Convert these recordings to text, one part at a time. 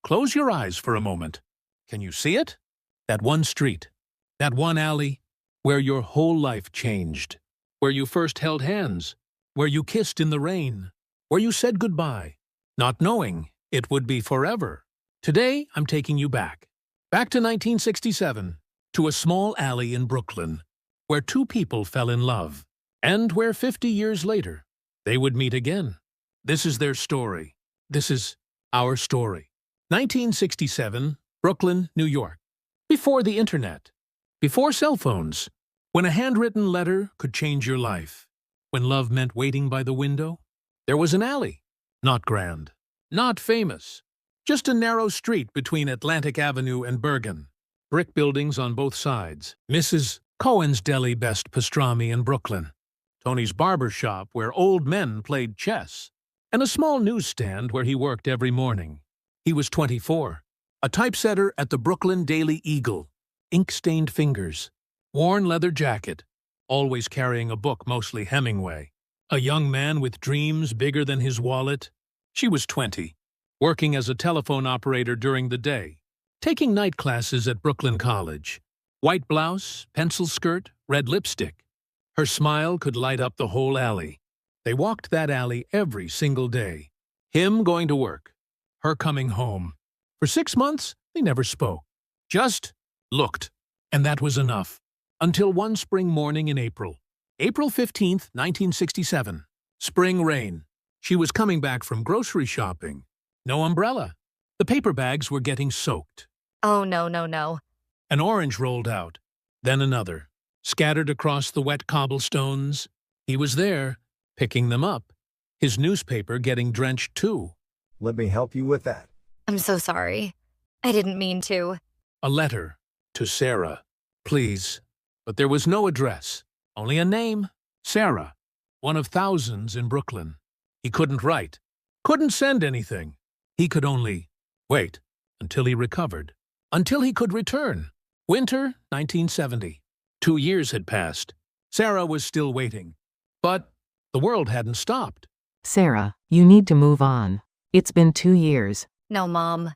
Close your eyes for a moment. Can you see it? That one street, that one alley, where your whole life changed, where you first held hands, where you kissed in the rain, where you said goodbye, not knowing it would be forever. Today, I'm taking you back to 1967, to a small alley in Brooklyn, where two people fell in love, and where 50 years later, they would meet again. This is their story. This is our story. 1967, Brooklyn, New York. Before the internet, before cell phones, when a handwritten letter could change your life, when love meant waiting by the window, there was an alley. Not grand, not famous, just a narrow street between Atlantic Avenue and Bergen. Brick buildings on both sides. Mrs. Cohen's Deli, best pastrami in Brooklyn. Tony's barber shop where old men played chess. And a small newsstand where he worked every morning. He was 24, a typesetter at the Brooklyn Daily Eagle, ink-stained fingers, worn leather jacket, always carrying a book, mostly Hemingway. A young man with dreams bigger than his wallet. She was 20, working as a telephone operator during the day, taking night classes at Brooklyn College. White blouse, pencil skirt, red lipstick. Her smile could light up the whole alley. They walked that alley every single day. Him going to work, her coming home. For 6 months, they never spoke. Just looked, and that was enough. Until one spring morning in April. April 15th, 1967. Spring rain. She was coming back from grocery shopping. No umbrella. The paper bags were getting soaked. Oh, no. An orange rolled out, then another, scattered across the wet cobblestones. He was there, picking them up, his newspaper getting drenched too. Let me help you with that. I'm so sorry. I didn't mean to. A letter to Sarah, please. But there was no address, only a name, Sarah, one of thousands in Brooklyn. He couldn't write, couldn't send anything. He could only wait until he recovered, until he could return. Winter 1970. 2 years had passed. Sarah was still waiting. But the world hadn't stopped. Sarah, you need to move on. It's been 2 years. No, Mom.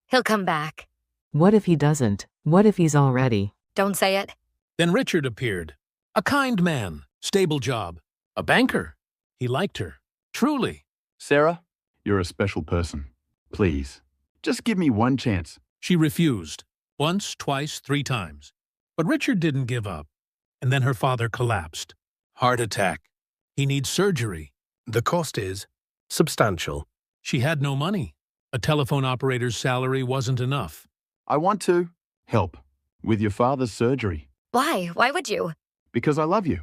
He'll come back. What if he doesn't? What if he's already? Don't say it. Then Richard appeared. A kind man, stable job, a banker. He liked her, truly. Sarah, you're a special person. Please, just give me one chance. She refused, once, twice, 3 times. But Richard didn't give up. And then her father collapsed. Heart attack. He needs surgery. The cost is substantial. She had no money. A telephone operator's salary wasn't enough. I want to help with your father's surgery. Why? Why would you? Because I love you.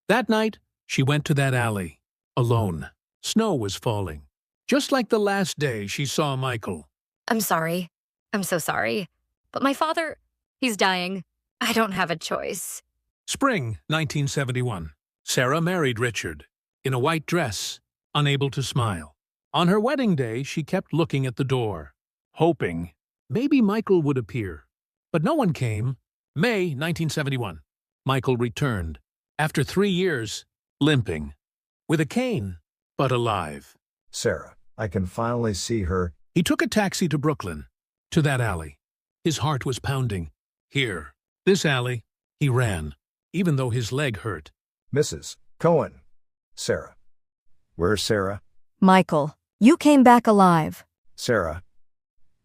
That night, she went to that alley, alone. Snow was falling. Just like the last day she saw Michael. I'm sorry. I'm so sorry. But my father, he's dying. I don't have a choice. Spring 1971. Sarah married Richard, in a white dress, unable to smile. On her wedding day, she kept looking at the door, hoping maybe Michael would appear. But no one came. May 1971. Michael returned, after 3 years, limping, with a cane, but alive. Sarah, I can finally see her. He took a taxi to Brooklyn, to that alley. His heart was pounding. Here, this alley, he ran, even though his leg hurt. Mrs. Cohen. Sarah. Where's Sarah? Michael, you came back alive. Sarah.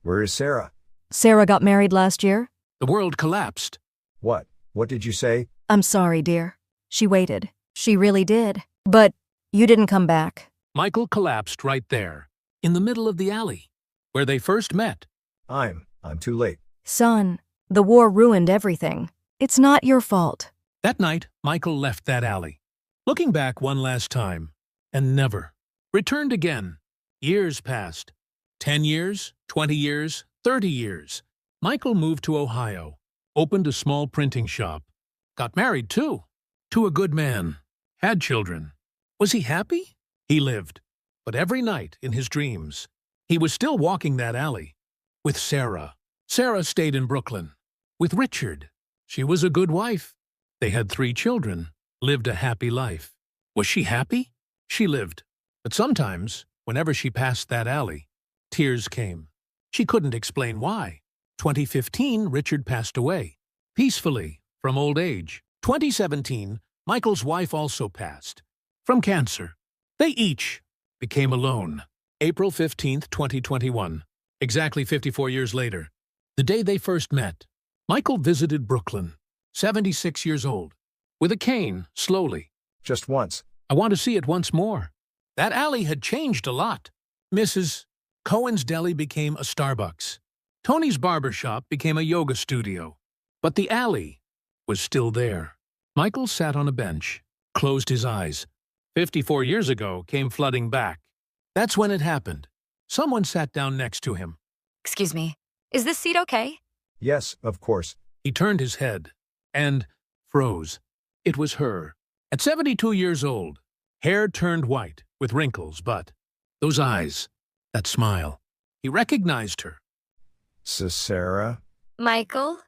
Where is Sarah? Sarah got married last year? The world collapsed. What? What did you say? I'm sorry, dear. She waited. She really did. But you didn't come back. Michael collapsed right there, in the middle of the alley, where they first met. I'm too late. Son, the war ruined everything. It's not your fault. That night, Michael left that alley, looking back one last time, and never returned again. Years passed. 10 years, 20 years, 30 years. Michael moved to Ohio, opened a small printing shop, got married too, to a good man, had children. Was he happy? He lived. But every night, in his dreams, he was still walking that alley, with Sarah. Sarah stayed in Brooklyn, with Richard. She was a good wife. They had 3 children, lived a happy life. Was she happy? She lived. But sometimes, whenever she passed that alley, tears came. She couldn't explain why. 2015, Richard passed away, peacefully, from old age. 2017, Michael's wife also passed, from cancer. They each became alone. April 15th, 2021, exactly 54 years later, the day they first met, Michael visited Brooklyn, 76 years old, with a cane, slowly. Just once. I want to see it once more. That alley had changed a lot. Mrs. Cohen's Deli became a Starbucks. Tony's barber shop became a yoga studio. But the alley was still there. Michael sat on a bench, closed his eyes. 54 years ago came flooding back. That's when it happened. Someone sat down next to him. Excuse me. Is this seat okay? Yes, of course. He turned his head and froze. It was her. At 72 years old, hair turned white with wrinkles, but those eyes, that smile. He recognized her. Sarah? Michael?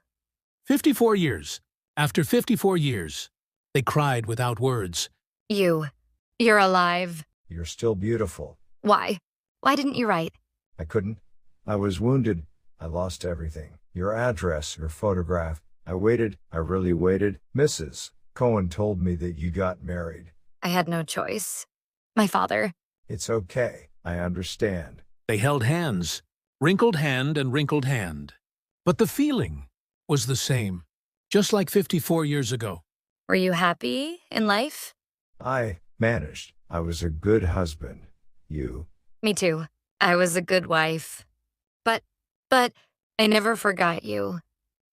54 years. After 54 years, they cried without words. You're alive. You're still beautiful. Why? Why didn't you write? I couldn't. I was wounded. I lost everything. Your address, your photograph. I waited. I really waited. Mrs. Cohen told me that you got married. I had no choice. My father. It's okay. I understand. They held hands, wrinkled hand and wrinkled hand. But the feeling was the same, just like 54 years ago. Were you happy in life? I managed. I was a good husband. You? Me too. I was a good wife. But I never forgot you.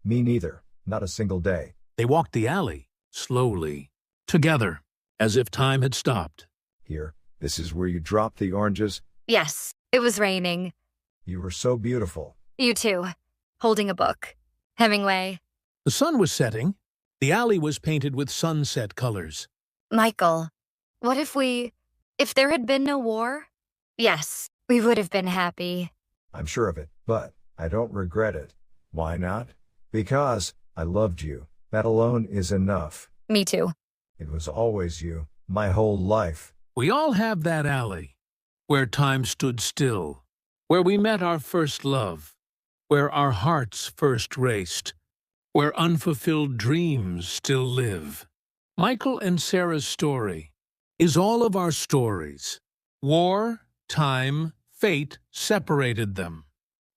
Me neither. Not a single day. They walked the alley, slowly, together, as if time had stopped. Here, this is where you dropped the oranges. Yes, it was raining. You were so beautiful. You too. Holding a book. Hemingway. The sun was setting. The alley was painted with sunset colors. Michael, what if there had been no war? Yes, we would have been happy. I'm sure of it, but I don't regret it. Why not? Because I loved you. That alone is enough. Me too. It was always you, my whole life. We all have that alley, where time stood still, where we met our first love, where our hearts first raced, where unfulfilled dreams still live. Michael and Sarah's story is all of our stories. War, time, fate separated them.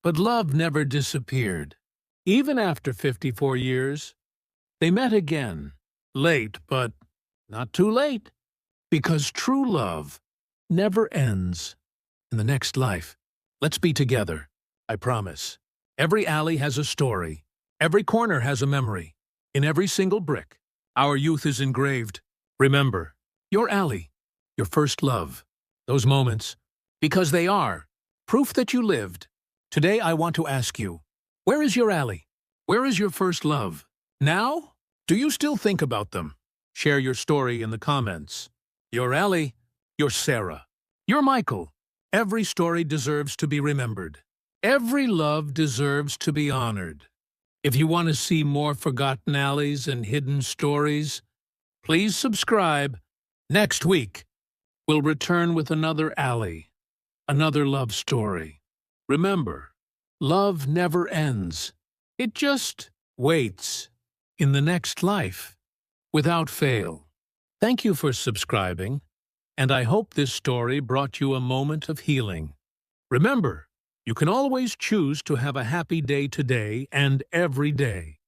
But love never disappeared. Even after 54 years, they met again. Late, but not too late. Because true love never ends. In the next life, let's be together. I promise. Every alley has a story. Every corner has a memory. In every single brick, our youth is engraved. Remember, your alley, your first love. Those moments, because they are proof that you lived. Today I want to ask you, where is your alley? Where is your first love? Now? Do you still think about them? Share your story in the comments. Your alley, your Sarah. Your Michael. Every story deserves to be remembered. Every love deserves to be honored. If you want to see more forgotten alleys and hidden stories, please subscribe. Next week, we'll return with another alley, another love story. Remember, love never ends. It just waits in the next life, without fail. Thank you for subscribing, and I hope this story brought you a moment of healing. Remember, you can always choose to have a happy day today and every day.